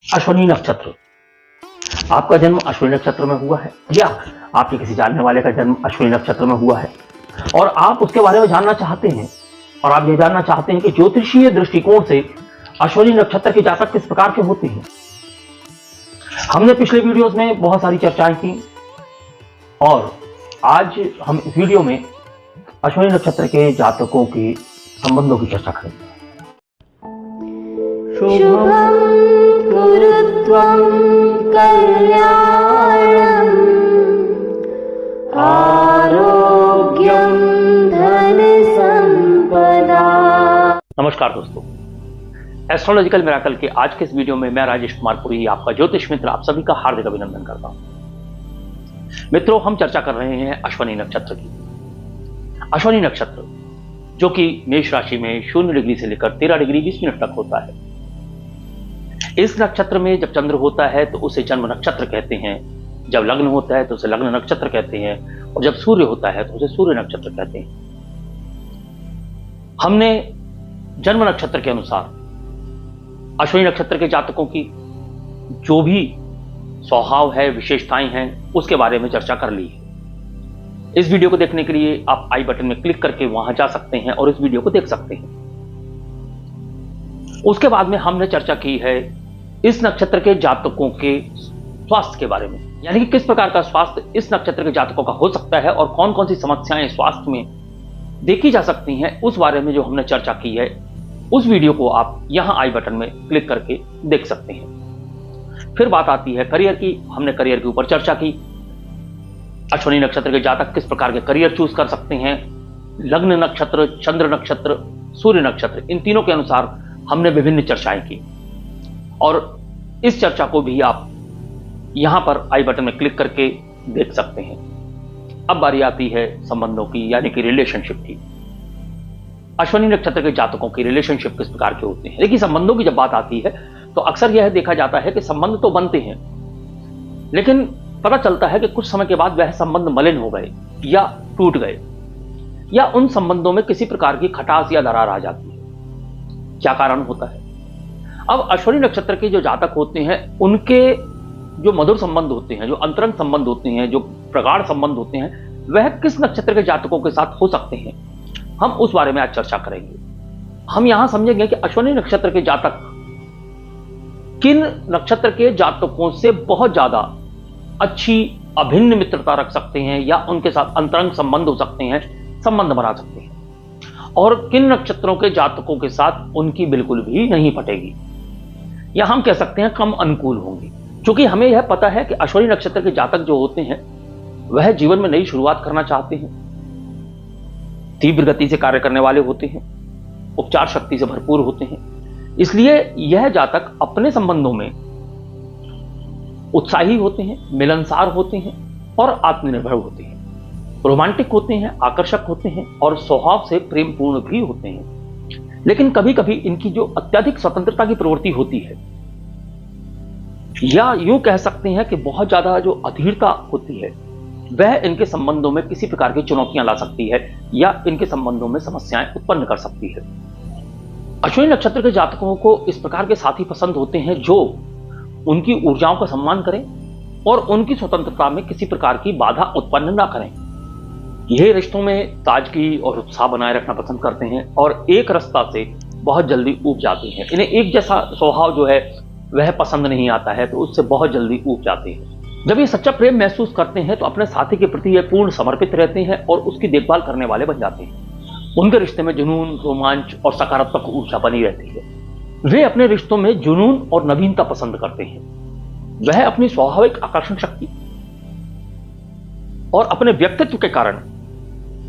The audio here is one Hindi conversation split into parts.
अश्विनी नक्षत्र। आपका जन्म अश्विनी नक्षत्र में हुआ है या आपके किसी जानने वाले का जन्म अश्विनी नक्षत्र में हुआ है और आप उसके बारे में जानना चाहते हैं और आप यह जानना चाहते हैं कि ज्योतिषीय दृष्टिकोण से अश्विनी नक्षत्र के जातक किस प्रकार के होते हैं। हमने पिछले वीडियोस में बहुत सारी चर्चाएं की और आज हम इस वीडियो में अश्विनी नक्षत्र के जातकों के संबंधों की चर्चा करेंगे। शुभं कुरुत्वं कल्याणं आरोग्यं धन संपदा। नमस्कार दोस्तों, एस्ट्रोलॉजिकल मिराकल के आज के इस वीडियो में मैं राजेश कुमार पुरी, आपका ज्योतिष मित्र, आप सभी का हार्दिक अभिनंदन करता हूं। मित्रों, हम चर्चा कर रहे हैं अश्विनी नक्षत्र की। अश्विनी नक्षत्र जो कि मेष राशि में 0 डिग्री से लेकर 13 डिग्री 20 मिनट तक होता है। इस नक्षत्र में जब चंद्र होता है तो उसे जन्म नक्षत्र कहते हैं, जब लग्न होता है तो उसे लग्न नक्षत्र कहते हैं और जब सूर्य होता है तो उसे सूर्य नक्षत्र कहते हैं। हमने जन्म नक्षत्र के अनुसार अश्विनी नक्षत्र के जातकों की जो भी स्वभाव है, विशेषताएं हैं, उसके बारे में चर्चा कर ली है। इस वीडियो को देखने के लिए आप आई बटन में क्लिक करके वहां जा सकते हैं और इस वीडियो को देख सकते हैं। उसके बाद में हमने चर्चा की है इस नक्षत्र के जातकों के स्वास्थ्य के बारे में, यानी कि किस प्रकार का स्वास्थ्य इस नक्षत्र के जातकों का हो सकता है और कौन कौन सी समस्याएं स्वास्थ्य में देखी जा सकती हैं, उस बारे में जो हमने चर्चा की है उस वीडियो को आप यहां आई बटन में क्लिक करके देख सकते हैं। फिर बात आती है करियर की। हमने करियर के ऊपर चर्चा की। अश्विनी नक्षत्र के जातक किस प्रकार के करियर चूज कर सकते हैं। लग्न नक्षत्र, चंद्र नक्षत्र, सूर्य नक्षत्र, इन तीनों के अनुसार हमने विभिन्न चर्चाएं की और इस चर्चा को भी आप यहां पर आई बटन में क्लिक करके देख सकते हैं। अब बारी आती है संबंधों की, यानी कि रिलेशनशिप की। अश्विनी नक्षत्र के जातकों की रिलेशनशिप किस प्रकार के होते हैं। देखिए, संबंधों की जब बात आती है तो अक्सर यह देखा जाता है कि संबंध तो बनते हैं, लेकिन पता चलता है कि कुछ समय के बाद वह संबंध मलिन हो गए या टूट गए या उन संबंधों में किसी प्रकार की खटास या दरार आ जाती है। क्या कारण होता है? अब अश्विनी नक्षत्र के जो जातक होते हैं उनके जो मधुर संबंध होते हैं, जो अंतरंग संबंध होते हैं, जो प्रगाढ़ संबंध होते हैं, वह किस नक्षत्र के जातकों के साथ हो सकते हैं, हम उस बारे में आज चर्चा करेंगे। हम यहां समझेंगे कि अश्विनी नक्षत्र के जातक किन नक्षत्र के जातकों से बहुत ज्यादा अच्छी अभिन्न मित्रता रख सकते हैं या उनके साथ अंतरंग संबंध हो सकते हैं, संबंध बना सकते हैं, और किन नक्षत्रों के जातकों के साथ उनकी बिल्कुल भी नहीं पटेगी या हम कह सकते हैं कम अनुकूल होंगी। क्योंकि हमें यह पता है कि अश्विनी नक्षत्र के जातक जो होते हैं वह जीवन में नई शुरुआत करना चाहते हैं, तीव्र गति से कार्य करने वाले होते हैं, उपचार शक्ति से भरपूर होते हैं। इसलिए यह जातक अपने संबंधों में उत्साही होते हैं, मिलनसार होते हैं और आत्मनिर्भर होते हैं, रोमांटिक होते हैं, आकर्षक होते हैं और स्वभाव से प्रेमपूर्ण भी होते हैं। लेकिन कभी कभी इनकी जो अत्यधिक स्वतंत्रता की प्रवृत्ति होती है, या यूं कह सकते हैं कि बहुत ज्यादा जो अधीरता होती है, वह इनके संबंधों में किसी प्रकार की चुनौतियां ला सकती है या इनके संबंधों में समस्याएं उत्पन्न कर सकती है। अश्विनी नक्षत्र के जातकों को इस प्रकार के साथी पसंद होते हैं जो उनकी ऊर्जाओं का सम्मान करें और उनकी स्वतंत्रता में किसी प्रकार की बाधा उत्पन्न ना करें। यह रिश्तों में ताजगी और उत्साह बनाए रखना पसंद करते हैं और एक रस्ता से बहुत जल्दी ऊब जाते हैं। इन्हें एक जैसा स्वभाव जो है वह पसंद नहीं आता है, तो उससे बहुत जल्दी ऊब जाते हैं। जब ये सच्चा प्रेम महसूस करते हैं तो अपने साथी के प्रति ये पूर्ण समर्पित रहते हैं और उसकी देखभाल करने वाले बन जाते हैं। उनके रिश्ते में जुनून, रोमांच और सकारात्मक ऊर्जा बनी रहती है। वे अपने रिश्तों में जुनून और नवीनता पसंद करते हैं। वह अपनी स्वाभाविक आकर्षण शक्ति और अपने व्यक्तित्व के कारण,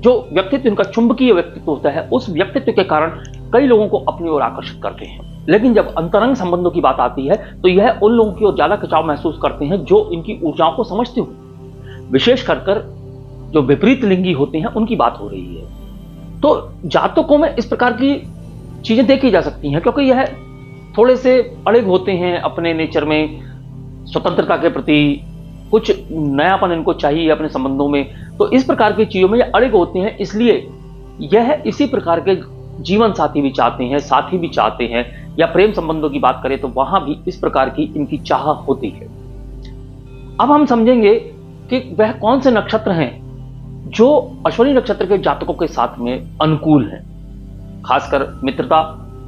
जो व्यक्तित्व इनका चुंबकीय व्यक्तित्व होता है, उस व्यक्तित्व के कारण कई लोगों को अपनी ओर आकर्षित करते हैं। लेकिन जब अंतरंग संबंधों की बात आती है तो यह उन लोगों की ओर ज्यादा खिंचाव महसूस करते हैं जो इनकी ऊर्जाओं को समझते हो। विशेष कर जो विपरीत लिंगी होते हैं उनकी बात हो रही है। तो जातकों में इस प्रकार की चीजें देखी जा सकती हैं, क्योंकि यह थोड़े से अड़िग होते हैं अपने नेचर में, स्वतंत्रता के प्रति कुछ नयापन इनको चाहिए अपने संबंधों में। तो इस प्रकार की चीजों में ये अड़िग होते हैं, इसलिए यह इसी प्रकार के जीवन साथी भी चाहते हैं, साथी भी चाहते हैं या प्रेम संबंधों की बात करें तो वहां भी इस प्रकार की इनकी चाह होती है। अब हम समझेंगे कि वह कौन से नक्षत्र हैं जो अश्विनी नक्षत्र के जातकों के साथ में अनुकूल हैं, खासकर मित्रता,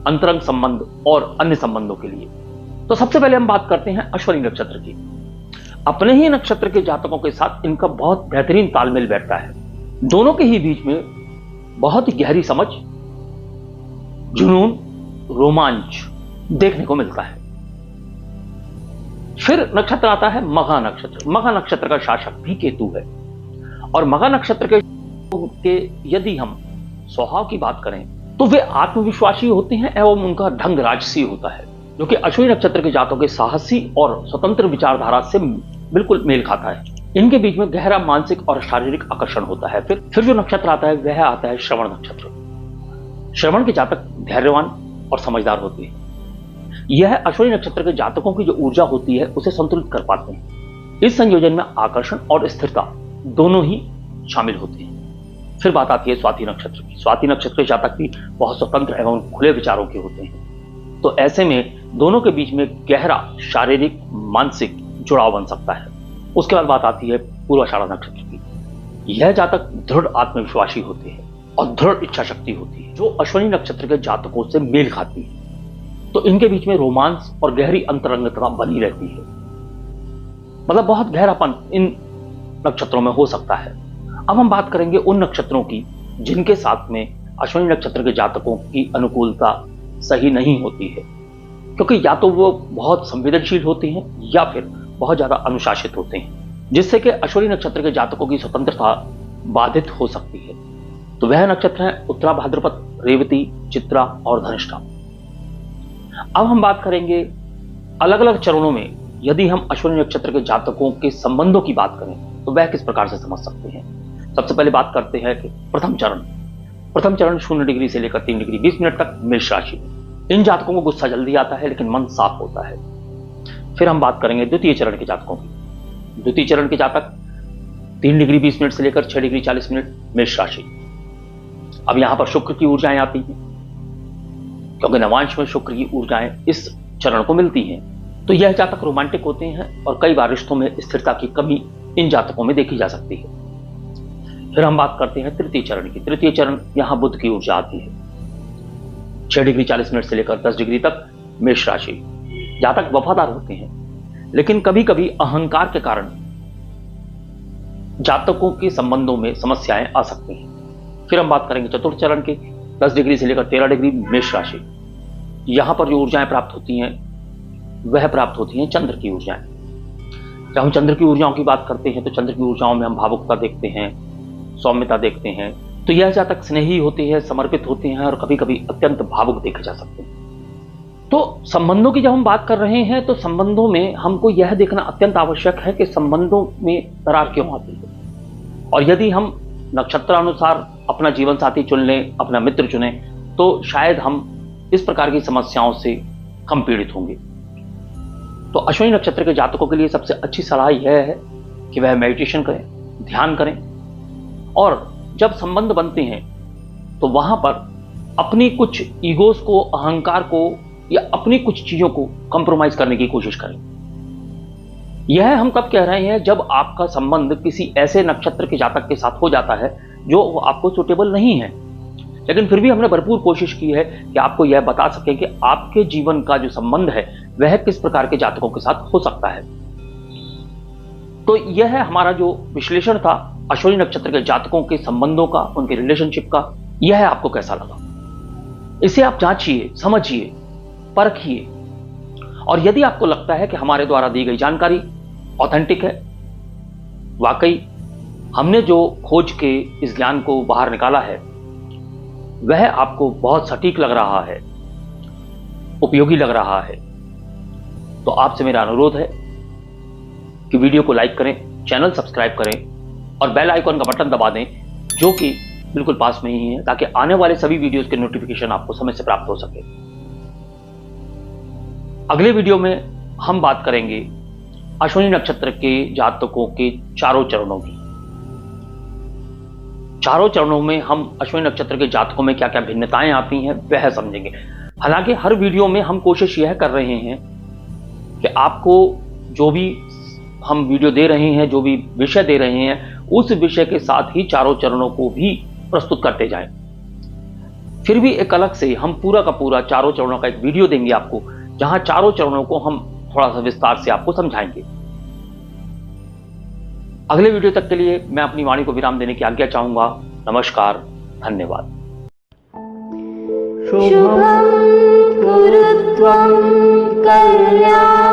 अंतरंग संबंध और अन्य संबंधों के लिए। तो सबसे पहले हम बात करते हैं अश्विनी नक्षत्र की। अपने ही नक्षत्र के जातकों के साथ इनका बहुत बेहतरीन तालमेल बैठता है। दोनों के ही बीच में बहुत ही गहरी समझ, जुनून, रोमांच देखने को मिलता है। फिर नक्षत्र आता है मघा नक्षत्र। मघा नक्षत्र का शासक भी केतु है और मघा नक्षत्र के यदि हम स्वभाव की बात करें तो वे आत्मविश्वासी होते हैं एवं उनका ढंग राजसी होता है, जो कि अश्विनी नक्षत्र के जातकों के साहसी और स्वतंत्र विचारधारा से बिल्कुल मेल खाता है। इनके बीच में गहरा मानसिक और शारीरिक आकर्षण होता है। फिर जो नक्षत्र आता है वह आता है श्रवण नक्षत्र। श्रवण के जातक धैर्यवान और समझदार होते हैं। यह अश्विनी नक्षत्र के जातकों की जो ऊर्जा होती है उसे संतुलित कर पाते हैं। इस संयोजन में आकर्षण और स्थिरता दोनों ही शामिल होते हैं। फिर बात आती है स्वाति नक्षत्र की। स्वाति नक्षत्र के जातक भी बहुत स्वतंत्र एवं खुले विचारों के होते हैं। तो ऐसे में दोनों के बीच में गहरा शारीरिक मानसिक जुड़ाव बन सकता है। उसके बाद बात आती है पूर्वाषाढ़ा नक्षत्र की। यह जातक दृढ़ आत्मविश्वासी होते हैं और दृढ़ इच्छा शक्ति होती है, जो अश्विनी नक्षत्र के जातकों से मेल खाती है। तो इनके बीच में रोमांस और गहरी अंतरंगता बनी रहती है। मतलब बहुत गहरापन इन नक्षत्रों में हो सकता है। अब हम बात करेंगे उन नक्षत्रों की जिनके साथ में अश्विनी नक्षत्र के जातकों की अनुकूलता सही नहीं होती है, क्योंकि या तो वो बहुत संवेदनशील होते हैं या फिर बहुत ज्यादा अनुशासित होते हैं, जिससे कि अश्विनी नक्षत्र के जातकों की स्वतंत्रता बाधित हो सकती है। तो वह नक्षत्र है उत्तरा भाद्रपद, रेवती, चित्रा और धनिष्ठा। अब हम बात करेंगे अलग अलग चरणों में यदि हम अश्विनी नक्षत्र के जातकों के संबंधों की बात करें तो वह किस प्रकार से समझ सकते हैं। सबसे पहले बात करते हैं कि प्रथम चरण 0 डिग्री से लेकर 3 डिग्री 20 मिनट तक मेष राशि में। इन जातकों को गुस्सा जल्दी आता है लेकिन मन साफ होता है। फिर हम बात करेंगे द्वितीय चरण के जातकों की। द्वितीय चरण के जातक 3 डिग्री 20 मिनट से लेकर 6 डिग्री 40 मिनट मेष राशि। अब यहां पर शुक्र की ऊर्जाएं आती हैं, क्योंकि नवांश में शुक्र की ऊर्जाएं इस चरण को मिलती हैं। तो यह जातक रोमांटिक होते हैं और कई बार रिश्तों में स्थिरता की कमी इन जातकों में देखी जा सकती है। फिर हम बात करते हैं तृतीय चरण की। तृतीय चरण यहां बुध की ऊर्जा आती है। 6 डिग्री 40 मिनट से लेकर 10 डिग्री तक मेष राशि। जातक वफादार होते हैं, लेकिन कभी कभी अहंकार के कारण जातकों के संबंधों में समस्याएं आ सकती हैं। फिर हम बात करेंगे चतुर्थ चरण के 10 डिग्री से लेकर 13 डिग्री मेष राशि। यहां पर जो ऊर्जाएं प्राप्त होती हैं वह प्राप्त होती हैं चंद्र की ऊर्जाएं। जब हम चंद्र की ऊर्जाओं की बात करते हैं तो चंद्र की ऊर्जाओं में हम भावुकता देखते हैं, सौम्यता देखते हैं। तो यह जातक स्नेही होते हैं, समर्पित होते हैं और कभी कभी अत्यंत भावुक देखे जा सकते हैं। तो संबंधों की जब हम बात कर रहे हैं तो संबंधों में हमको यह देखना अत्यंत आवश्यक है कि संबंधों में दरार क्यों आती है, और यदि हम नक्षत्र अनुसार अपना जीवन साथी चुन लें, अपना मित्र चुने, तो शायद हम इस प्रकार की समस्याओं से कम पीड़ित होंगे। तो अश्विनी नक्षत्र के जातकों के लिए सबसे अच्छी सलाह यह है कि वह मेडिटेशन करें, ध्यान करें, और जब संबंध बनते हैं तो वहां पर अपनी कुछ ईगोस को, अहंकार को या अपनी कुछ चीजों को कंप्रोमाइज करने की कोशिश करें। यह हम कब कह रहे हैं, जब आपका संबंध किसी ऐसे नक्षत्र के जातक के साथ हो जाता है जो आपको सुटेबल नहीं है, लेकिन फिर भी हमने भरपूर कोशिश की है कि आपको यह बता सके कि आपके जीवन का जो संबंध है वह किस प्रकार के जातकों के साथ हो सकता है। तो यह हमारा जो विश्लेषण था अश्विनी नक्षत्र के जातकों के संबंधों का, उनके रिलेशनशिप का, यह आपको कैसा लगा, इसे आप जांचिए, समझिए, परखिए, और यदि आपको लगता है कि हमारे द्वारा दी गई जानकारी ऑथेंटिक है, वाकई हमने जो खोज के इस ज्ञान को बाहर निकाला है वह आपको बहुत सटीक लग रहा है, उपयोगी लग रहा है, तो आपसे मेरा अनुरोध है कि वीडियो को लाइक करें, चैनल सब्सक्राइब करें और बेल आइकॉन का बटन दबा दें, जो कि बिल्कुल पास में ही है, ताकि आने वाले सभी वीडियोस के नोटिफिकेशन आपको समय से प्राप्त हो सके। अगले वीडियो में हम बात करेंगे अश्विनी नक्षत्र के जातकों के चारों चरणों की। चारों चरणों में हम अश्विनी नक्षत्र के जातकों में क्या क्या भिन्नताएं आती हैं वह समझेंगे। हालांकि हर वीडियो में हम कोशिश यह कर रहे हैं कि आपको जो भी हम वीडियो दे रहे हैं, जो भी विषय दे रहे हैं, उस विषय के साथ ही चारों चरणों को भी प्रस्तुत करते जाएं। फिर भी एक अलग से हम पूरा का पूरा चारों चरणों का एक वीडियो देंगे आपको, जहां चारों चरणों को हम थोड़ा सा विस्तार से आपको समझाएंगे। अगले वीडियो तक के लिए मैं अपनी वाणी को विराम देने की आज्ञा चाहूंगा। नमस्कार, धन्यवाद। शुभं कुरु त्वं कल्याणम्